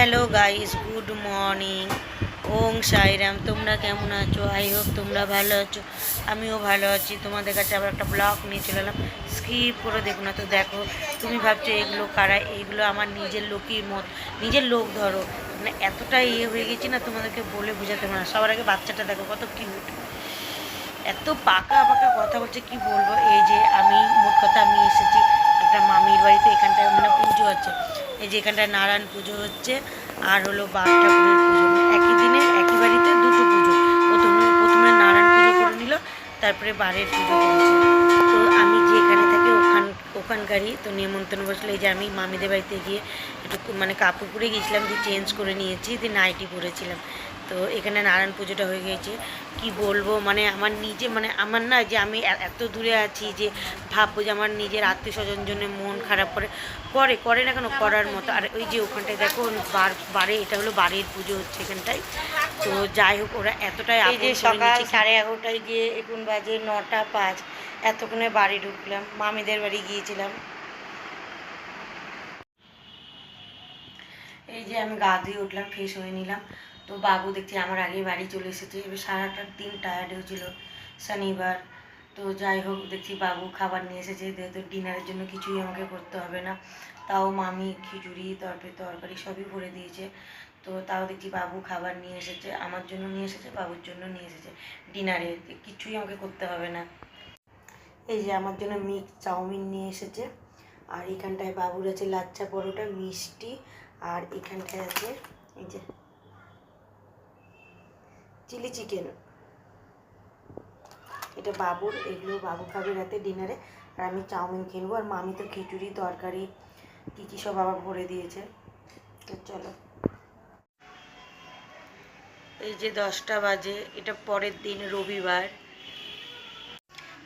Hello guys, good morning. ওং সাইরাম। তোমরা কেমন আছো? আই হোপ তোমরা ভালো আছো। আমিও ভালো আছি। তোমাদের কাছে আবার একটা ব্লগ নিয়ে চলে এলাম। স্কিপ করে দেখো না। তো দেখো, তুমি ভাবছো এগুলো কারা? এইগুলো আমার নিজের লোকই নিজের লোক ধরো। মানে এতটাই হয়ে গেছি না, তোমাদেরকে বলে বোঝাতে পারো না। সবার আগে বাচ্চাটা দেখো কত কিউট, এত পাকা পাকা কথা বলছে, কি বলবো। এই যে মোট কথা আমি এসেছি একটা মামির বাড়িতে। এখানটায় মানে পুজো আছে। এই যে এখানটায় নারায়ণ পুজো হচ্ছে আর হলো বাঘ ঠাকুরের পুজো। একই দিনে একই বাড়িতে দুটো পুজো। প্রথমে নারায়ণ পুজো করে নিল, তারপরে বাড়ির পুজো করেছে। তো আমি যে এখানে থাকি ওখানকারই তো নিমন্ত্রণ বসলে। এই যে আমি মামিদের বাড়িতে গিয়ে একটু মানে কাপড় পরে গিয়েছিলাম, দিয়ে চেঞ্জ করে নিয়েছি, দিয়ে নাইটি পরেছিলাম। তো এখানে নারায়ণ পুজোটা হয়ে গিয়েছে। কি বলবো, মানে আমার নিজে মানে আমার না, যে আমি এত দূরে আছি যে ভাববো যে আমার নিজের আত্মীয় স্বজন জন্য মন খারাপ করে না কেন, করার মতো। আর ওই যে ওখানটায় দেখো বারে, এটা হলো বাড়ির পুজো হচ্ছে এখানটায়। তো যাই হোক, ওরা এতটাই এই যে সকাল 11:30 গিয়ে এখন বাজে 9:05। এতক্ষণে বাড়ি ঢুকলাম, মামিদের বাড়ি গিয়েছিলাম। এই যে আমি গা ধুয়ে উঠলাম, ফ্রেশ হয়ে নিলাম। তো বাবু দেখছি আমার আগে বাড়ি চলে এসেছে। এবার সারাটা দিন টায়ার্ড হয়েছিল, শনিবার। তো যাই হোক, দেখছি বাবু খাবার নিয়ে এসেছে, যেহেতু ডিনারের জন্য কিছুই আমাকে করতে হবে না। তাও মামি খিচুড়ি তরকারি সবই করে দিয়েছে। তো তাও দেখছি বাবু খাবার নিয়ে এসেছে, আমার জন্য নিয়ে এসেছে, বাবুর জন্য নিয়ে এসেছে। ডিনারে কিছুই আমাকে করতে হবে না। এই যে আমার জন্য মিক্স চাউমিন নিয়ে এসেছে। আর এখানটায় বাবুর আছে লাচ্চা পরোটা, মিষ্টি। আর এখানটায় আছে এই যে চিলি চিকেন। এটা বাবুর, এগুলো বাবু খাবে রাতে ডিনারে। আর আমি চাউমিন কিনবো। আর মামি তো খিচুড়ি তরকারি কী সব আবার ভরে দিয়েছে। তো চলো, এই যে 10টা বাজে, এটা পরের দিন রবিবার।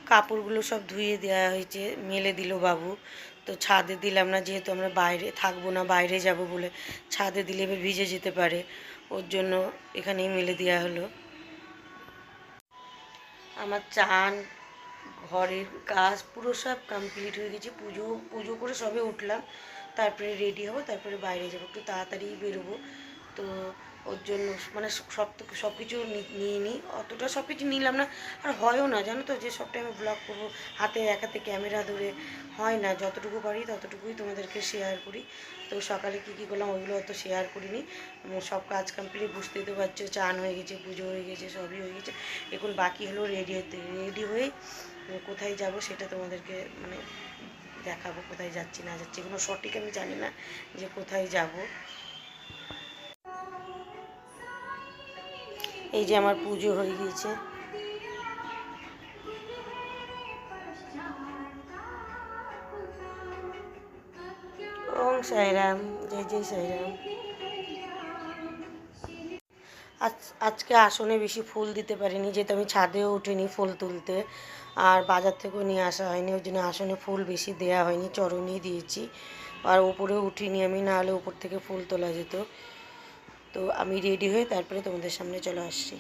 কাপড়গুলো সব ধুয়ে দেওয়া হয়েছে, মেলে দিল বাবু। তো ছাদে দিলাম না, যেহেতু আমরা বাইরে থাকবো না, বাইরে যাব বলে। ছাদে দিলে এবার ভিজে যেতে পারে, ওর জন্য এখানেই মেলে দেওয়া হলো। আমার চান, ঘরের কাজ পুরো সব কমপ্লিট হয়ে গেছে। পুজো করে সবে উঠলাম, তারপরে রেডি হবো, তারপরে বাইরে যাবো, একটু তাড়াতাড়ি বেরোবো। তো ওর জন্য মানে সব কিছু নিয়ে নিই, অতটা সব কিছু নিলাম না। আর হয়ও না, জানো তো, যে সব টাইমে ব্লগ করবো, হাতে একাতে ক্যামেরা ধরে হয় না। যতটুকু পারি ততটুকুই তোমাদেরকে শেয়ার করি। তো সকালে কী করলাম ওইগুলো অত শেয়ার করিনি। সব কাজ কমপ্লিট, বুঝতেই তো পারছো, চান হয়ে গেছে, পুজো হয়ে গেছে, সবই হয়ে গেছে। এখন বাকি হলো রেডি হয়ে কোথায় যাব সেটা তোমাদেরকে মানে দেখাবো। কোথায় যাচ্ছি না যাচ্ছি কোনো সঠিক আমি জানি না যে কোথায় যাব। এই যে আমার পুজো হয়ে গিয়েছে। ওম সাইরাম, জয় জয় সাইরাম। আজকে আসনে বেশি ফুল দিতে পারিনি, যেহেতু আমি ছাদেও উঠিনি ফুল তুলতে। আর বাজার থেকেও নিয়ে আসা হয়নি, ওই জন্য আসনে ফুল বেশি দেওয়া হয়নি, চরণই দিয়েছি। আর ওপরেও উঠিনি আমি, নাহলে ওপর থেকে ফুল তোলা যেত। তো আমি রেডি হয়ে তারপরে তোমাদের সামনে চলে আসছি।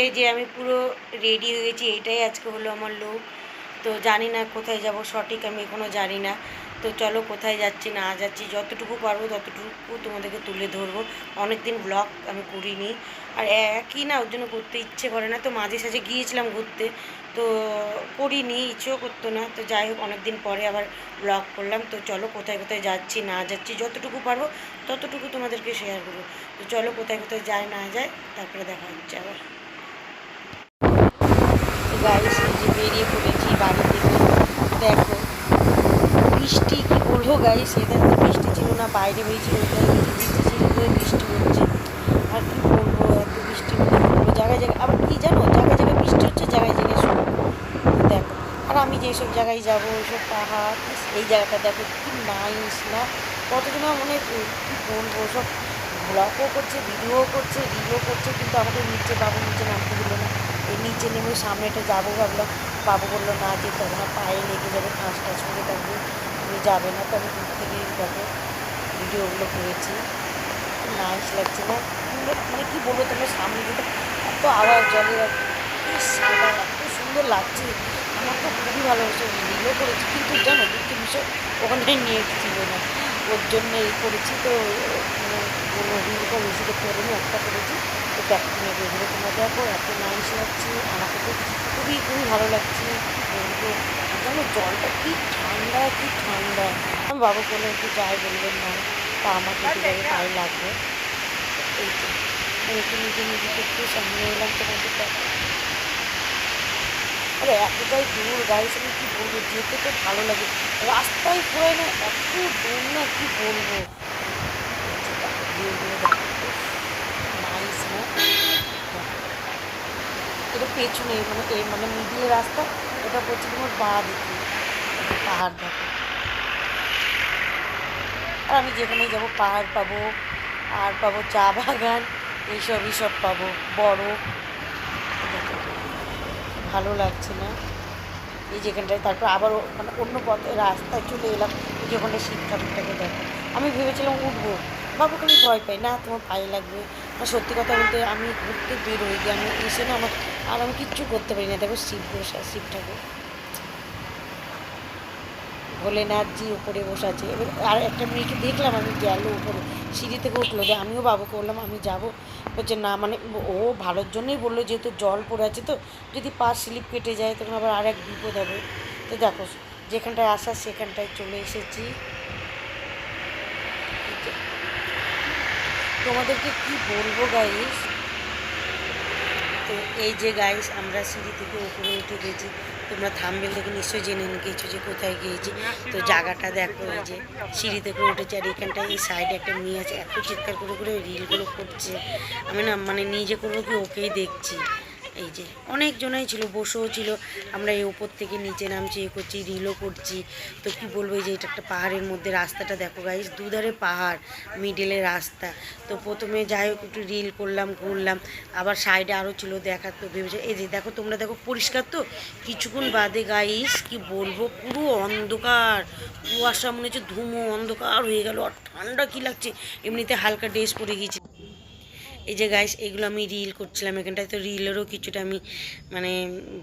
এই যে আমি পুরো রেডি হয়ে গেছি, এইটাই আজকে হলো আমার লুক। তো জানি না কোথায় যাব, সঠিক আমি এখনও জানি না। তো চলো, কোথায় যাচ্ছি না যাচ্ছি যতটুকু পারবো ততটুকু তোমাদেরকে তুলে ধরবো। অনেক দিন ব্লগ আমি করিনি, আর একই না, ওর জন্য করতে ইচ্ছে করে না। তো মাঝে সাঝে গিয়েছিলাম ঘুরতে, তো করিনি, ইচ্ছেও করতো না। তো যাই হোক, অনেক দিন পরে আবার ব্লগ করলাম। তো চলো, কোথায় কোথায় যাচ্ছি না যাচ্ছি যতটুকু পারবো ততটুকু তোমাদেরকে শেয়ার করবো। তো চলো, কোথায় কোথায় যায় না যায় তারপরে দেখা হচ্ছে আবার। গাইস, এই যে বেরিয়ে পড়েছি বাড়ি থেকে। দেখো বৃষ্টি, কি বলবো গাইস, এদের তো বৃষ্টি ছিল না, বাইরে বেরিয়েছি, বৃষ্টি ছিল বলে বৃষ্টি হচ্ছে। আর কি বলবো, এত বৃষ্টি হলে বলবো, জায়গায় জায়গায় আবার কি জানো, জায়গায় জায়গায় বৃষ্টি হচ্ছে, জায়গায় জায়গায় শুরু। দেখো, আর আমি যেসব জায়গায় যাবো ওইসব পাহাড়, এই জায়গাটা দেখো কি নাইস না। কতজন মানে কি বলবো, সব ব্লগও করছে, ভিডিও করছে, রিলও করছে, কিন্তু আমাদের বাবু নিচে নামতে দিল না। এই নিচে নেমে সামনেটা যাবো ভাবলাম, বাবু বললো না, যেতে হবে না, পায়ে লেগে যাবে, খাস টাস করে থাকবে, তুমি যাবে না। তো আমি দূর থেকে দেখো ভিডিওগুলো করেছি, নাইস লাগছে না। মানে কি বলবো, তোমার সামনে যেতে এত আওয়াজ জলের, এত সুন্দর লাগছে, আমার তো খুবই ভালোবাসে। রিলও করেছি, কিন্তু জানো দুটো বিষয়, ওখানে নেট ছিল না, ওর জন্য এই করেছি। তো মানে কোনো রিলটা বেশি দেখতে পারিনি, একটা করেছি। তো ব্যাকটিনে এগুলো তোমরা দেখো, এত নাইস লাগছে আমাকে, তো খুবই খুবই ভালো লাগছে এগুলো। জানো জলটা কি ঠান্ডা, কি ঠান্ডা। আমি বাবু বলে একটু যাই বললেন না, তা আমার যেতে যাবে তাই লাগবে। এই যে আমি একটু নিজে নিজেকে একটু সামনে এলাম তোমাদের দেখো। আরে এতটাই দূর গাইস, আমি কী বলবো, যেতে তো ভালো লাগে, রাস্তায় ঘোরে না, এত দূর না কি বলবো। ভিউগুলো দেখো, নাইস না? এটা পেছনে মানে মানে মিডিলের রাস্তা, এটা হচ্ছে তোমার বাঁ দিকে পাহাড় দেখো। আর আমি যেখানেই যাবো পাহাড় পাবো, আর পাবো চা বাগান, এইসব পাবো, বরফ। ভালো লাগছে না এই যেখানটায়। তারপর আবার মানে অন্য পথে রাস্তায় চলে এলাম, এই যে ওখানে শিব ঠাকুরটাকে দেখো। আমি ভেবেছিলাম উঠবো, বাবু খালি ভয় পাই না তোমার পায়ে লাগবে না। সত্যি কথা বলতে আমি ঘুরতে বের হয়ে গিয়ে আমি এসে না আমার আর আমি কিচ্ছু করতে পারি না। দেখো শিব বসা, শিব ঠাকুর ভোলেনাথজি উপরে বসে আছে। এবার আর একটা মেয়েকে দেখলাম, আমি গেল উপরে সিঁড়ি থেকে উঠলো, যে আমিও বাবুকে বললাম আমি যাবো, বলছে না, মানে ও ভালোর জন্যই বললো, যেহেতু জল পড়ে আছে, তো যদি পা স্লিপ কেটে যায় তখন আবার আর এক বিপদ হবে। তো দেখো যেখানটায় আসা সেখানটায় চলে এসেছি। তোমাদেরকে কি বলবো গাইস, তো এই যে গাইস আমরা সিঁড়ি থেকে উপরে উঠে গেছি। তোমরা থাম্বনেল দেখে নিশ্চয়ই জেনে গিয়েছো যে কোথায় গিয়েছি। তো জায়গাটা দেখো, এই যে সিঁড়ি থেকে উঠেছে, আর এখানটায় এই সাইডে একটা মেয়ে আছে, এত চিৎকার করে করে রিলগুলো করছে। আমি না মানে নিজে করবো কি ওকেই দেখছি। এই যে অনেক জনাই ছিল, বসেও ছিল। আমরা এই ওপর থেকে নিচে নামছি, এ করছি, রিলও করছি। তো কি বলবো, এই যে এটা একটা পাহাড়ের মধ্যে, রাস্তাটা দেখো গাইস, দুধারে পাহাড়, মিডলে রাস্তা। তো প্রথমে যাই হোক একটু রিল করলাম, ঘুরলাম, আবার সাইডে আরও ছিল দেখার। তো ভেবেছে এই যে দেখো, তোমরা দেখো পরিষ্কার তো। কিছুক্ষণ বাদে গাইস কি বলবো, পুরো অন্ধকার, কুয়াশা, মনে হচ্ছে ধুমো, অন্ধকার হয়ে গেল। আর ঠান্ডা কি লাগছে, এমনিতে হালকা ড্রেস পরে গেছি। এই যে গাইস এগুলো আমি রিল করছিলাম এখানটায়, তো রিলেরও কিছুটা আমি মানে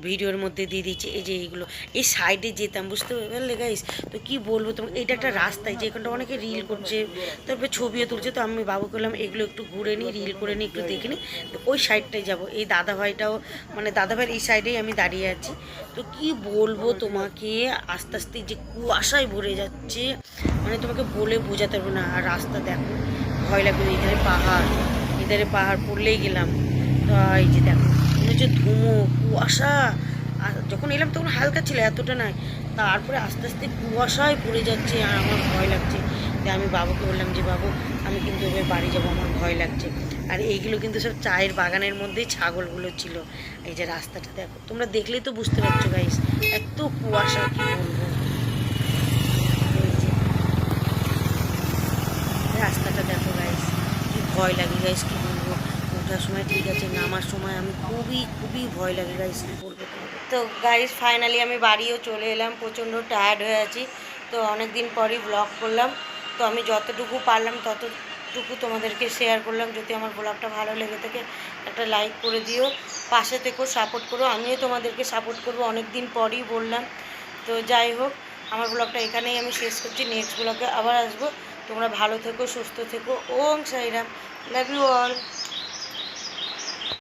ভিডিওর মধ্যে দিয়ে দিচ্ছি। এই যে এইগুলো এই সাইডে যেতাম, বুঝতে পারলে গাইস। তো কি বলবো তোমার, এটা একটা রাস্তায় যে এখানটা অনেকে রিল করছে, তারপরে ছবিও তুলছে। তো আমি বাবু করলাম এগুলো একটু ঘুরে নিই, রিল করে নিই, একটু দেখে নিই। তো ওই সাইডটায় যাবো, এই দাদাভাইটাও মানে দাদাভাইয়ের এই সাইডেই আমি দাঁড়িয়ে আছি। তো কি বলবো তোমাকে, আস্তে আস্তে যে কুয়াশায় ভরে যাচ্ছে, মানে তোমাকে বলে বোঝাতে পারবো না। আর রাস্তা দেখো, ভয় লাগবে, এখানে পাহাড়, এধারে পাহাড় পড়লেই গেলাম। তো এই যে দেখো মনে হচ্ছে ধুমো, কুয়াশা। আর যখন এলাম তখন হালকা ছিল, এতটা নয়। তারপরে আস্তে আস্তে কুয়াশায় পড়ে যাচ্ছে, আর আমার ভয় লাগছে। তাই আমি বাবুকে বললাম যে বাবু আমি কিন্তু এবার বাড়ি যাবো, আমার ভয় লাগছে। আর এইগুলো কিন্তু সব চায়ের বাগানের মধ্যেই ছাগলগুলো ছিল। এই যে রাস্তাটা দেখো, তোমরা দেখলেই তো বুঝতে পারছো গাইস, এত কুয়াশা কি বলবো। রাস্তাটা দেখো গাইস, কি ভয় লাগে গাইস, কি বলবো। ওঠার সময় ঠিক আছে, নামার সময় আমি খুবই খুবই ভয় লাগে গাইস, কি বলবো। তো গাইস ফাইনালি আমি বাড়িও চলে এলাম, প্রচণ্ড টায়ার্ড হয়ে আছি। তো অনেক দিন পরই ব্লগ করলাম। তো আমি যতটুকু পারলাম ততটুকু তোমাদেরকে শেয়ার করলাম। যদি আমার ব্লগটা ভালো লেগে থাকে একটা লাইক করে দিও, পাশে থেকেও সাপোর্ট করো, আমিও তোমাদেরকে সাপোর্ট করবো, অনেক দিন পরই বললাম। তো যাই হোক, আমার ব্লগটা এখানেই আমি শেষ করছি, নেক্সট ব্লগে আবার আসবো। তোমরা ভালো থেকো, সুস্থ থেকো। ওম সাইরাম, লাভ ইউ অল।